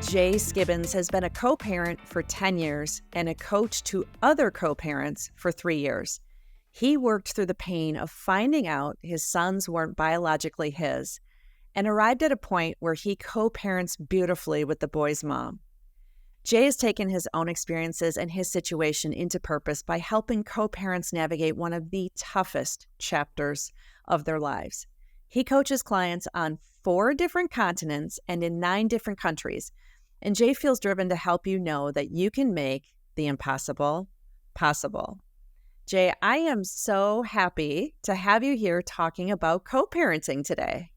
Jay Skibbins has been a co-parent for 10 years and a coach to other co-parents for 3 years. He worked through the pain of finding out his sons weren't biologically his and arrived at a point where he co-parents beautifully with the boy's mom. Jay has taken his own experiences and his situation into purpose by helping co-parents navigate one of the toughest chapters of their lives. He coaches clients on 4 different continents and in 9 different countries. And Jay feels driven to help you know that you can make the impossible possible. Jay, I am so happy to have you here talking about co-parenting today.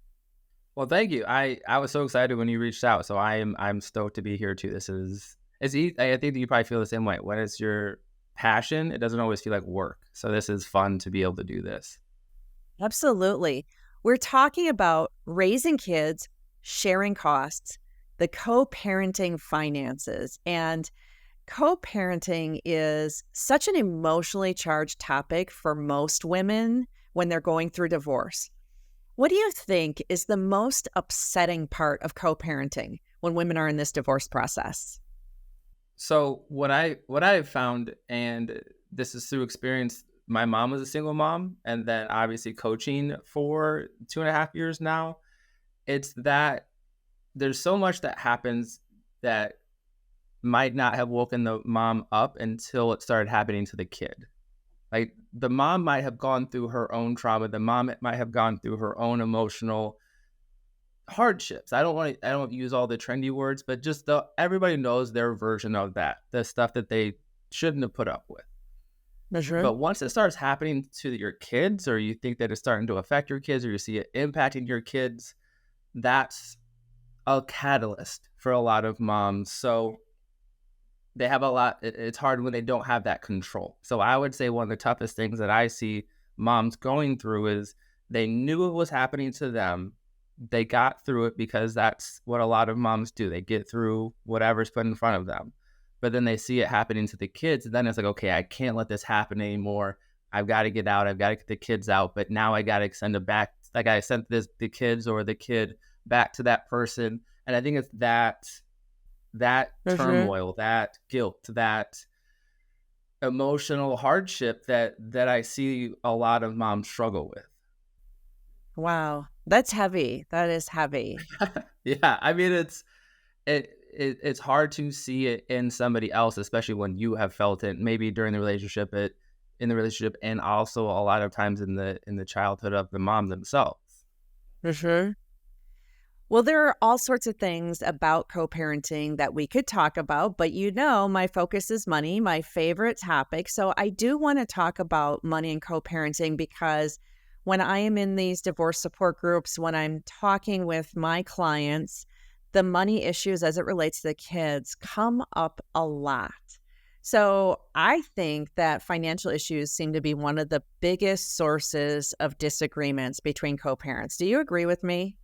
Well, thank you. I was so excited when you reached out, so I'm stoked to be here too. It's easy. I think that you probably feel the same way. When it's your passion, it doesn't always feel like work. So this is fun to be able to do this. Absolutely. We're talking about raising kids, sharing costs, the co-parenting finances. And co-parenting is such an emotionally charged topic for most women when they're going through divorce. What do you think is the most upsetting part of co-parenting when women are in this divorce process? So what I've found, and this is through experience, my mom was a single mom, and then obviously coaching for 2.5 years now. It's that there's so much that happens that might not have woken the mom up until it started happening to the kid. Like the mom might have gone through her own trauma. The mom might have gone through her own emotional hardships. I don't use all the trendy words, but just everybody knows their version of that, the stuff that they shouldn't have put up with. Sure. But once it starts happening to your kids, or you think that it's starting to affect your kids, or you see it impacting your kids, that's a catalyst for a lot of moms. So they have it's hard when they don't have that control. So I would say one of the toughest things that I see moms going through is they knew it was happening to them. They got through it because that's what a lot of moms do. They get through whatever's put in front of them. But then they see it happening to the kids. And then it's like, okay, I can't let this happen anymore. I've got to get out. I've got to get the kids out. But now I got to send it back. Like I sent the kids or the kid back to that person. And I think it's that turmoil, that guilt, that emotional hardship that I see a lot of moms struggle with. Wow, that's heavy. That is heavy. Yeah, I mean it's hard to see it in somebody else, especially when you have felt it maybe during the relationship, and also a lot of times in the childhood of the mom themselves. For sure. Well, there are all sorts of things about co-parenting that we could talk about, but my focus is money, my favorite topic. So I do want to talk about money and co-parenting because when I am in these divorce support groups, when I'm talking with my clients, the money issues as it relates to the kids come up a lot. So I think that financial issues seem to be one of the biggest sources of disagreements between co-parents. Do you agree with me?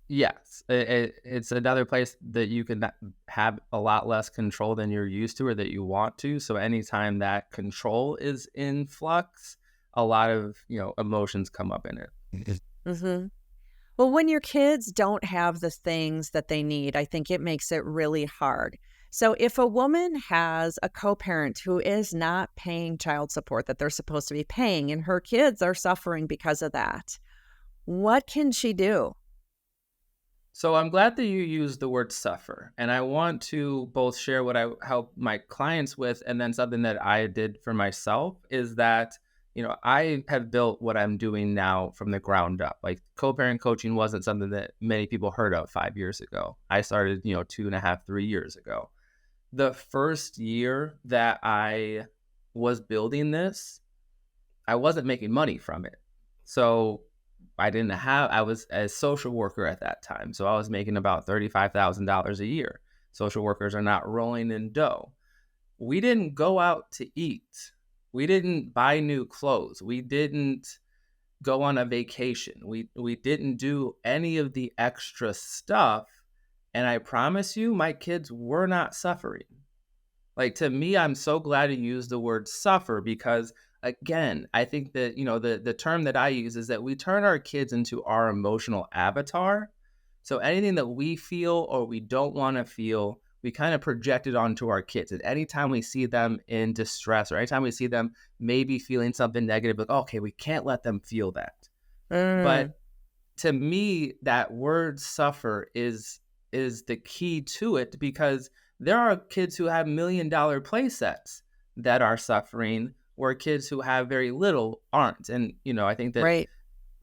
Yes, it's another place that you can have a lot less control than you're used to or that you want to. So anytime that control is in flux, a lot of emotions come up in it. Mm-hmm. Well, when your kids don't have the things that they need, I think it makes it really hard. So if a woman has a co-parent who is not paying child support that they're supposed to be paying and her kids are suffering because of that, what can she do? So I'm glad that you used the word suffer, and I want to both share what I help my clients with, and then something that I did for myself is that, I have built what I'm doing now from the ground up. Like co-parent coaching wasn't something that many people heard of 5 years ago. I started, 2.5, 3 years ago. The first year that I was building this, I wasn't making money from it. So I was a social worker at that time. So I was making about $35,000 a year. Social workers are not rolling in dough. We didn't go out to eat. We didn't buy new clothes. We didn't go on a vacation. We didn't do any of the extra stuff. And I promise you, my kids were not suffering. Like, to me, I'm so glad you used the word suffer because, again, I think that, the term that I use is that we turn our kids into our emotional avatar. So anything that we feel or we don't want to feel, we kind of project it onto our kids. And anytime we see them in distress or anytime we see them maybe feeling something negative, like, okay, we can't let them feel that. But Mm, to me, that word suffer is the key to it, because there are kids who have $1 million play sets that are suffering, where kids who have very little aren't. And I think that right.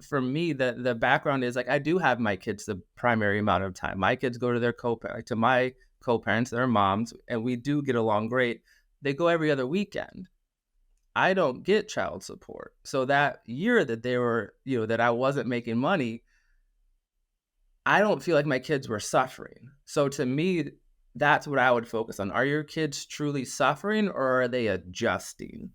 for me, the background is like, I do have my kids the primary amount of time. My kids go to their to my co-parents, their moms, and we do get along great. They go every other weekend. I don't get child support. So that year that they were, that I wasn't making money, I don't feel like my kids were suffering. So to me, that's what I would focus on. Are your kids truly suffering, or are they adjusting?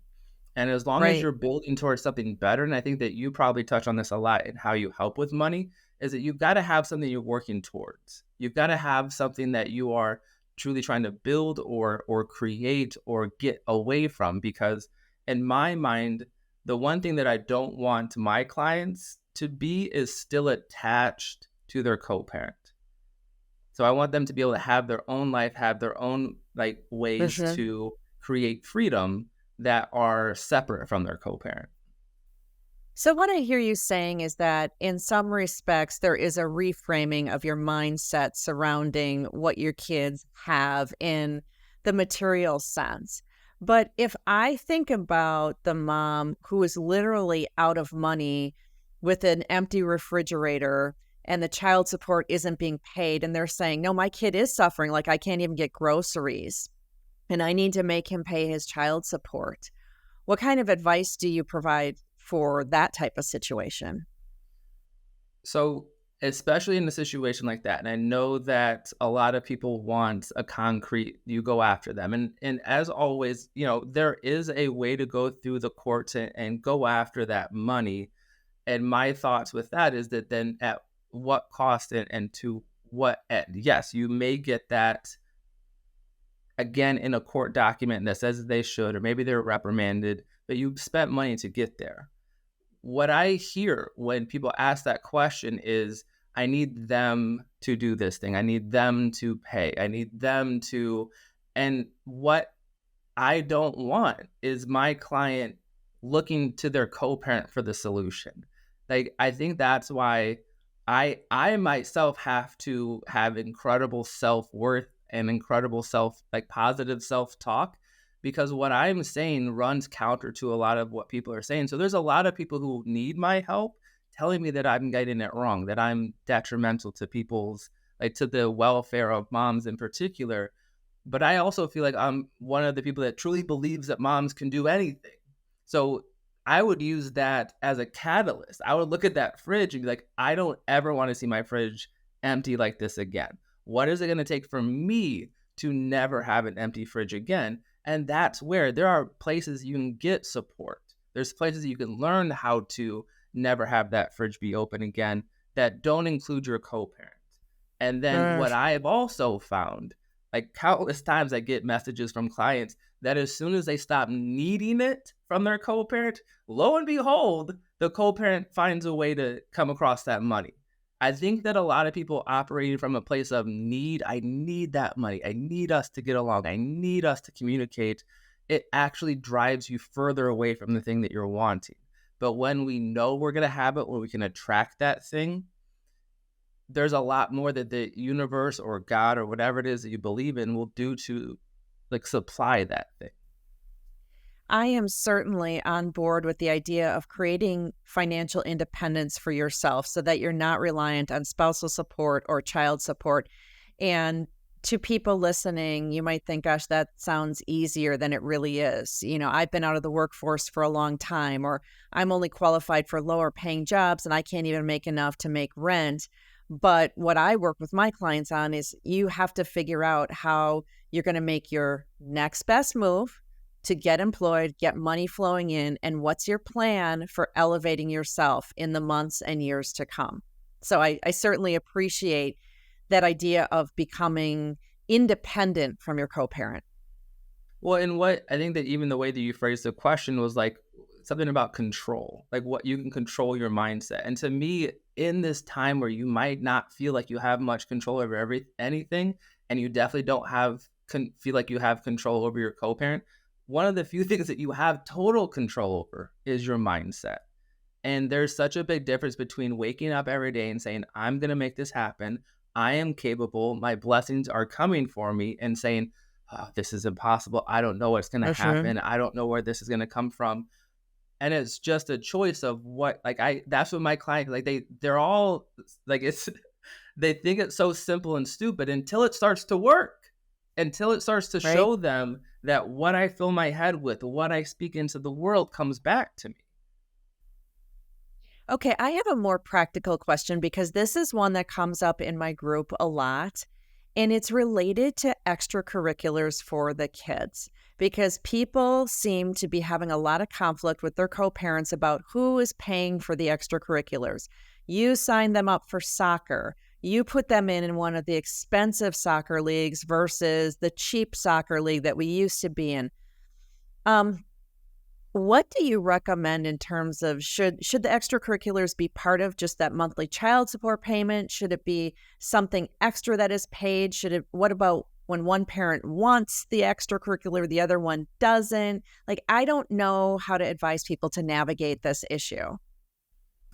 And as long as Right. you're building towards something better, and I think that you probably touch on this a lot in how you help with money, is that you've got to have something you're working towards. You've got to have something that you are truly trying to build or create or get away from. Because in my mind, the one thing that I don't want my clients to be is still attached to their co-parent. So I want them to be able to have their own life, have their own like ways Mhm. to create freedom that are separate from their co-parent. So, what I hear you saying is that in some respects, there is a reframing of your mindset surrounding what your kids have in the material sense. But if I think about the mom who is literally out of money with an empty refrigerator and the child support isn't being paid, and they're saying, no, my kid is suffering, like I can't even get groceries and I need to make him pay his child support. What kind of advice do you provide for that type of situation? So, especially in a situation like that, and I know that a lot of people want a concrete, you go after them. And as always, there is a way to go through the courts and go after that money. And my thoughts with that is that then at what cost and to what end? Yes, you may get that again in a court document that says they should, or maybe they're reprimanded, but you spent money to get there. What I hear when people ask that question is, I need them to do this thing. I need them to pay. I need them to. And what I don't want is my client looking to their co-parent for the solution. Like, I think that's why I myself have to have incredible self-worth and incredible like positive self-talk, because what I'm saying runs counter to a lot of what people are saying. So there's a lot of people who need my help telling me that I'm getting it wrong, that I'm detrimental to people's, like, to the welfare of moms in particular. But I also feel like I'm one of the people that truly believes that moms can do anything. So I would use that as a catalyst. I would look at that fridge and be like, I don't ever want to see my fridge empty like this again. What is it going to take for me to never have an empty fridge again? And that's where there are places you can get support. There's places you can learn how to never have that fridge be open again that don't include your co-parent. And then Mm, what I've also found, like countless times I get messages from clients that as soon as they stop needing it from their co-parent, lo and behold, the co-parent finds a way to come across that money. I think that a lot of people operating from a place of need, I need that money. I need us to get along. I need us to communicate. It actually drives you further away from the thing that you're wanting. But when we know we're going to have it, when we can attract that thing, there's a lot more that the universe or God or whatever it is that you believe in will do to like supply that thing. I am certainly on board with the idea of creating financial independence for yourself so that you're not reliant on spousal support or child support. And to people listening, you might think, gosh, that sounds easier than it really is. I've been out of the workforce for a long time, or I'm only qualified for lower paying jobs and I can't even make enough to make rent. But what I work with my clients on is you have to figure out how you're going to make your next best move to get employed, get money flowing in, and what's your plan for elevating yourself in the months and years to come. So I certainly appreciate that idea of becoming independent from your co-parent. Well, and what I think that even the way that you phrased the question was like something about control, like what you can control your mindset. And to me, in this time where you might not feel like you have much control over anything, and you definitely don't feel like you have control over your co-parent, one of the few things that you have total control over is your mindset. And there's such a big difference between waking up every day and saying, I'm going to make this happen. I am capable. My blessings are coming for me, and saying, oh, this is impossible. I don't know what's going to For sure. happen. I don't know where this is going to come from. And it's just a choice of what, like, that's what my client, like, they're all like, they think it's so simple and stupid until it starts to work, until it starts to Right. show them that what I fill my head with, what I speak into the world comes back to me. Okay, I have a more practical question because this is one that comes up in my group a lot, and it's related to extracurriculars for the kids because people seem to be having a lot of conflict with their co-parents about who is paying for the extracurriculars. You sign them up for soccer. You put them in one of the expensive soccer leagues versus the cheap soccer league that we used to be in. Um, what do you recommend in terms of should the extracurriculars be part of just that monthly child support payment? Should it be something extra that is paid? What about when one parent wants the extracurricular, the other one doesn't? Like, I don't know how to advise people to navigate this issue.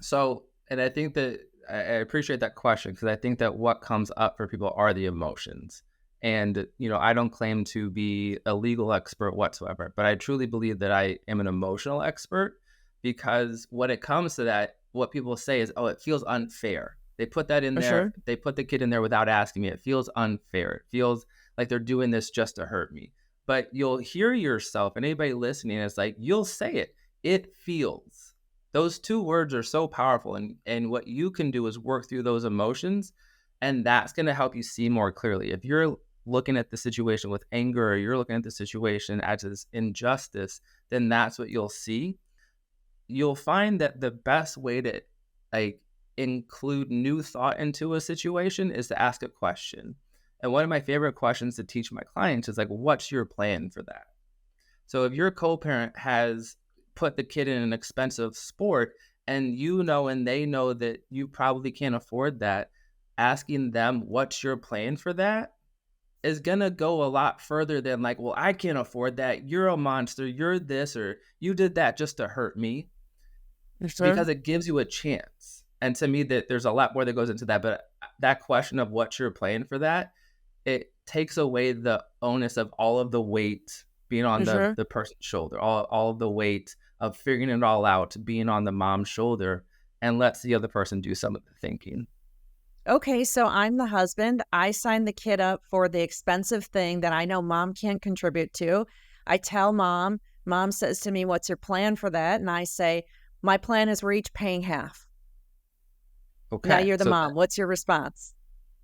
So, and I think that I appreciate that question, because I think that what comes up for people are the emotions. And, I don't claim to be a legal expert whatsoever, but I truly believe that I am an emotional expert, because when it comes to that, what people say is, oh, it feels unfair. They put that in For there. sure. They put the kid in there without asking me. It feels unfair. It feels like they're doing this just to hurt me. But you'll hear yourself, and anybody listening, it's like, you'll say it. It feels. Those two words are so powerful. And what you can do is work through those emotions, and that's going to help you see more clearly. If you're looking at the situation with anger, or you're looking at the situation as this injustice, then that's what you'll see. You'll find that the best way to, like, include new thought into a situation is to ask a question. And one of my favorite questions to teach my clients is like, what's your plan for that? So if your co-parent has put the kid in an expensive sport, and and they know that you probably can't afford that, asking them what's your plan for that is going to go a lot further than like, well, I can't afford that. You're a monster. You're this, or you did that just to hurt me, For sure. because it gives you a chance. And to me, that there's a lot more that goes into that. But that question of what's your plan for that, it takes away the onus of all of the weight being on For the, sure. the person's shoulder, all of the weight of figuring it all out being on the mom's shoulder, and lets the other person do some of the thinking. Okay, so I'm the husband. I signed the kid up for the expensive thing that I know mom can't contribute to. I tell mom, mom says to me, what's your plan for that? And I say, my plan is we're each paying half. Now Okay. you're the So mom. What's your response?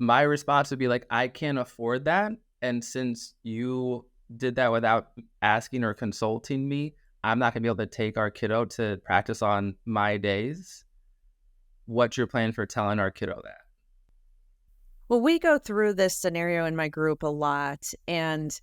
my response would be like, I can't afford that. And since you did that without asking or consulting me, I'm not going to be able to take our kiddo to practice on my days. What's your plan for telling our kiddo that? Well, we go through this scenario in my group a lot, and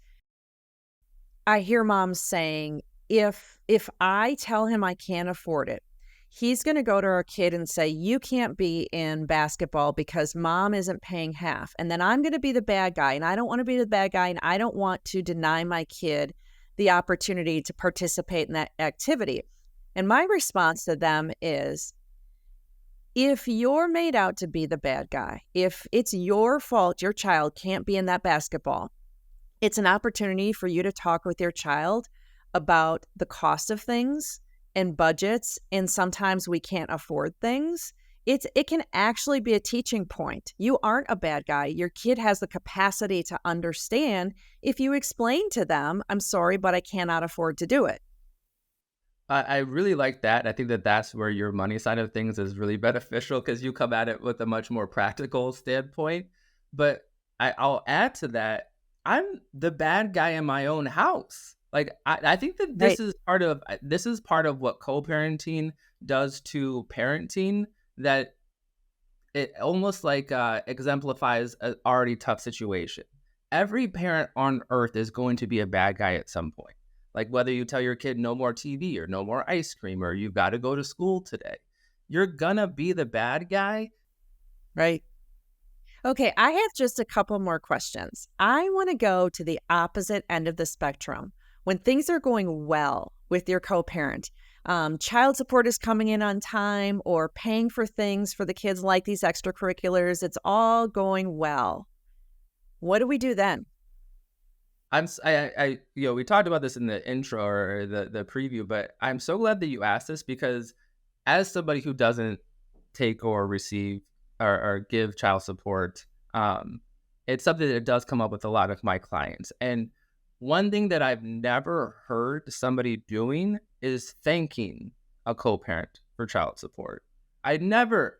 I hear moms saying, if I tell him I can't afford it, he's going to go to our kid and say, you can't be in basketball because mom isn't paying half. And then I'm going to be the bad guy, and I don't want to be the bad guy, and I don't want to deny my kid the opportunity to participate in that activity. And my response to them is, if you're made out to be the bad guy, if it's your fault your child can't be in that basketball, it's an opportunity for you to talk with your child about the cost of things and budgets, and sometimes we can't afford things. It can actually be a teaching point. You aren't a bad guy. Your kid has the capacity to understand if you explain to them, I'm sorry, but I cannot afford to do it. I really like that. I think that that's where your money side of things is really beneficial, because you come at it with a much more practical standpoint. But I'll add to that, I'm the bad guy in my own house. Like, I think that Right. this is part of what co-parenting does to parenting, that it almost like exemplifies an already tough situation. Every parent on earth is going to be a bad guy at some point. Like, whether you tell your kid no more TV or no more ice cream or you've got to go to school today, you're gonna be the bad guy. Right. Okay, I have just a couple more questions. I want to go to the opposite end of the spectrum. When things are going well with your co parent, child support is coming in on time or paying for things for the kids like these extracurriculars, it's all going well. What do we do then? We talked about this in the intro or the preview, but I'm so glad that you asked this because as somebody who doesn't take or receive or give child support, it's something that does come up with a lot of my clients. And one thing that I've never heard somebody doing is thanking a co-parent for child support. I never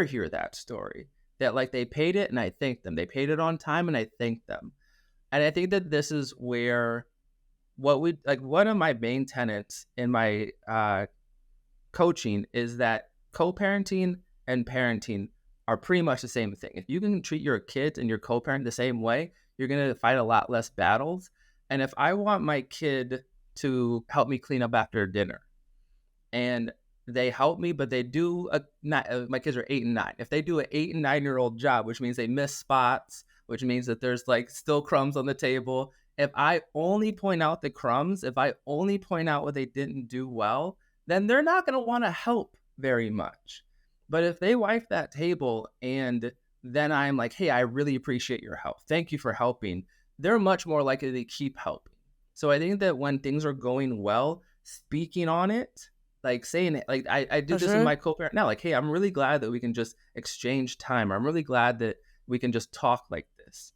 hear that story that like they paid it and I thank them. They paid it on time and I thank them. And I think that this is where one of my main tenets in my coaching is that co-parenting and parenting are pretty much the same thing. If you can treat your kids and your co-parent the same way, you're going to fight a lot less battles. And if I want my kid to help me clean up after dinner and they help me, but they do my kids are 8 and 9. If they do an 8 and 9-year-old job, which means they miss spots, which means that there's like still crumbs on the table. If I only point out the crumbs, if I only point out what they didn't do well, then they're not going to want to help very much. But if they wipe that table and then I'm like, hey, I really appreciate your help. Thank you for helping. They're much more likely to keep helping. So I think that when things are going well, speaking on it, like saying it, like I do this with my co-parent now, like, hey, I'm really glad that we can just exchange time. I'm really glad that we can just talk like this.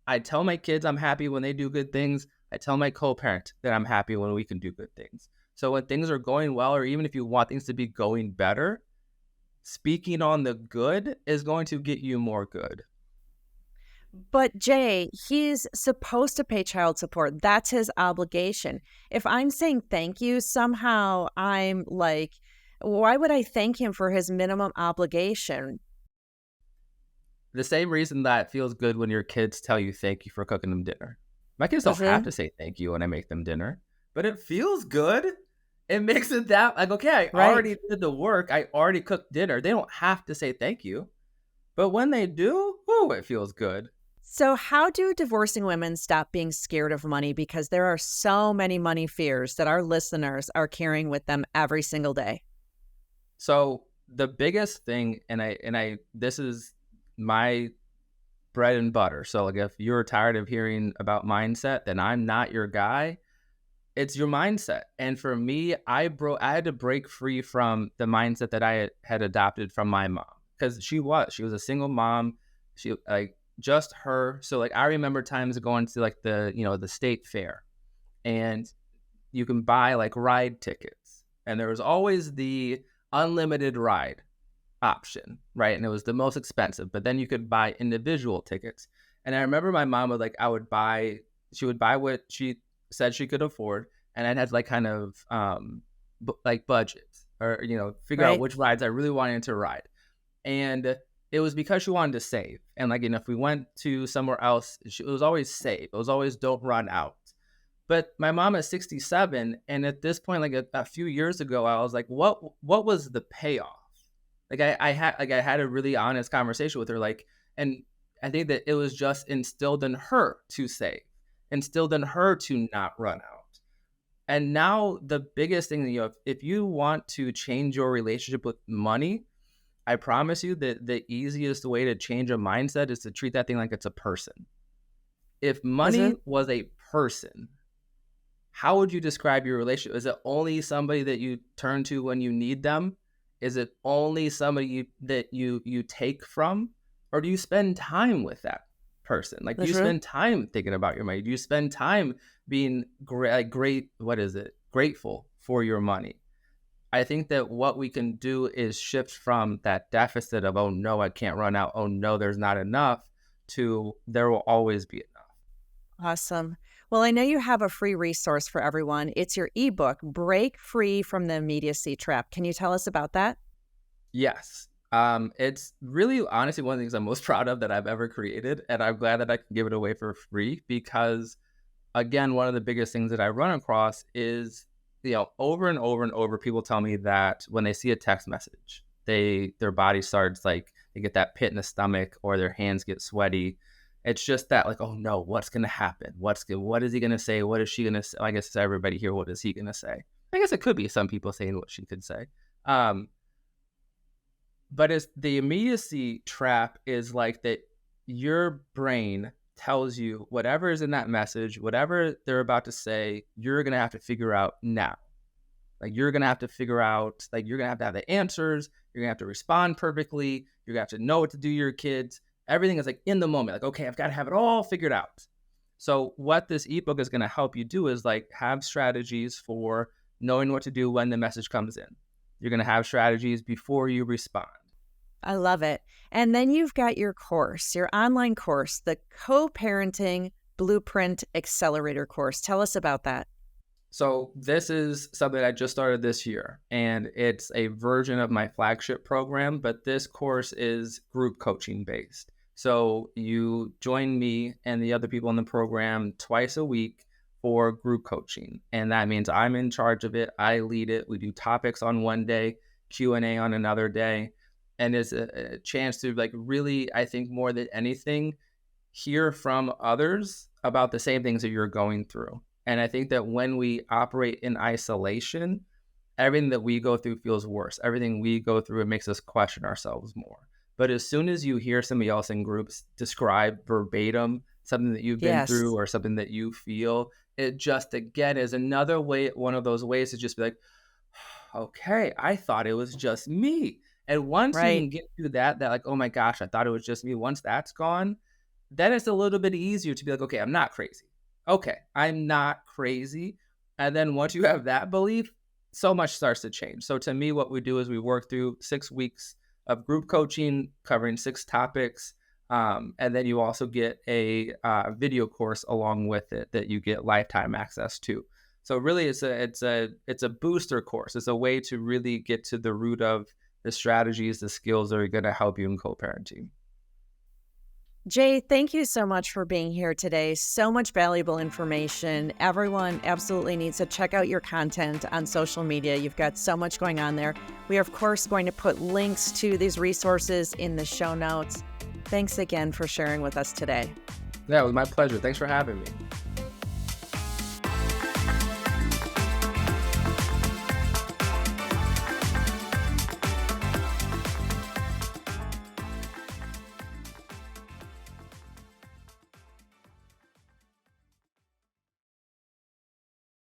I tell my kids I'm happy when they do good things. I tell my co-parent that I'm happy when we can do good things. So when things are going well, or even if you want things to be going better, speaking on the good is going to get you more good. But Jay, he's supposed to pay child support. That's his obligation. If I'm saying thank you, somehow I'm like, why would I thank him for his minimum obligation? The same reason that it feels good when your kids tell you thank you for cooking them dinner. My kids don't have to say thank you when I make them dinner, but it feels good. It makes it that like, okay, I already did the work. I already cooked dinner. They don't have to say thank you. But when they do, it feels good. So how do divorcing women stop being scared of money? Because there are so many money fears that our listeners are carrying with them every single day. So the biggest thing, this is my bread and butter. So like if you're tired of hearing about mindset, then I'm not your guy. It's your mindset. And for me, I had to break free from the mindset that I had adopted from my mom, because she was a single mom. She like just her. So like I remember times going to like the state fair, and you can buy like ride tickets, and there was always the unlimited ride option, right? And it was the most expensive, but then you could buy individual tickets. And I remember my mom she would buy what she said she could afford, and I'd have to like kind of like budget or figure out which rides I really wanted to ride. And it was because she wanted to save. And like if we went to somewhere else, it was always save. It was always don't run out. But my mom is 67, and at this point, like a few years ago, I was like, what was the payoff? Like I had a really honest conversation with her, like, and I think that it was just instilled in her to save, instilled in her to not run out. And now the biggest thing that if you want to change your relationship with money, I promise you that the easiest way to change a mindset is to treat that thing like it's a person. If money was a person, how would you describe your relationship? Is it only somebody that you turn to when you need them? Is it only somebody that you take from? Or do you spend time with that person? Like, do you spend time thinking about your money? Do you spend time being grateful for your money? I think that what we can do is shift from that deficit of, oh no, I can't run out. Oh no, there's not enough, to there will always be enough. Awesome. Well, I know you have a free resource for everyone. It's your ebook, Break Free from the Immediacy Trap. Can you tell us about that? Yes. It's really honestly one of the things I'm most proud of that I've ever created. And I'm glad that I can give it away for free because, again, one of the biggest things that I run across is, over and over and over, people tell me that when they see a text message their body starts like they get that pit in the stomach or their hands get sweaty. It's just that like, oh no, what's gonna happen? What is he gonna say? What is she gonna say? I guess it's everybody here. What is he gonna say? I guess it could be some people saying what she could say. But it's the immediacy trap is like that your brain tells you whatever is in that message, whatever they're about to say, you're going to have to figure out now. Like you're going to have to figure out, like you're going to have the answers. You're going to have to respond perfectly. You're going to have to know what to do to your kids. Everything is like in the moment. Like, okay, I've got to have it all figured out. So what this ebook is going to help you do is like have strategies for knowing what to do when the message comes in. You're going to have strategies before you respond. I love it. And then you've got your course, your online course, the Co-Parenting Blueprint Accelerator course. Tell us about that. So this is something I just started this year, and it's a version of my flagship program, but this course is group coaching based. So you join me and the other people in the program twice a week for group coaching. And that means I'm in charge of it. I lead it. We do topics on one day, Q&A on another day. And it's a chance to like really, I think more than anything, hear from others about the same things that you're going through. And I think that when we operate in isolation, everything that we go through feels worse. Everything we go through, it makes us question ourselves more. But as soon as you hear somebody else in groups describe verbatim something that you've been through or something that you feel, it just, again, is another way, one of those ways to just be like, okay, I thought it was just me. And once you can get through that like, oh my gosh, I thought it was just me. Once that's gone, then it's a little bit easier to be like, okay, I'm not crazy. Okay, I'm not crazy. And then once you have that belief, so much starts to change. So to me, what we do is we work through 6 weeks of group coaching covering 6 topics. And then you also get a video course along with it that you get lifetime access to. So really it's a booster course. It's a way to really get to the root of the strategies, the skills that are going to help you in co-parenting. Jay, thank you so much for being here today. So much valuable information. Everyone absolutely needs to check out your content on social media. You've got so much going on there. We are, of course, going to put links to these resources in the show notes. Thanks again for sharing with us today. Yeah, it was my pleasure. Thanks for having me.